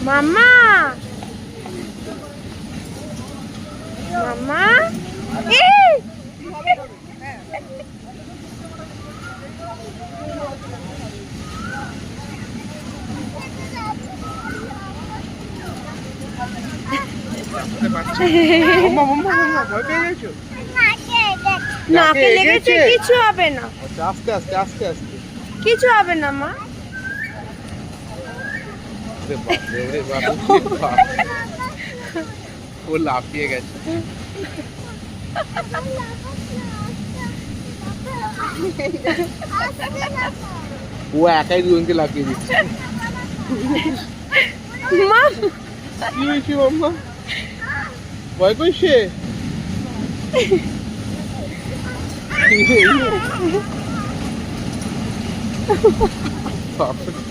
মাম্মা মাম্মা নাকে লেগেছে, কিছু হবে না, আস্তে আস্তে আস্তে আস্তে, কিছু হবে না মা। ও লাফিয়ে গেছে। ও একাই দুজনকে লাফিয়ে দিচ্ছে। মা কি হয়েছে মাম্মা? ভয় করছে? বাপরে।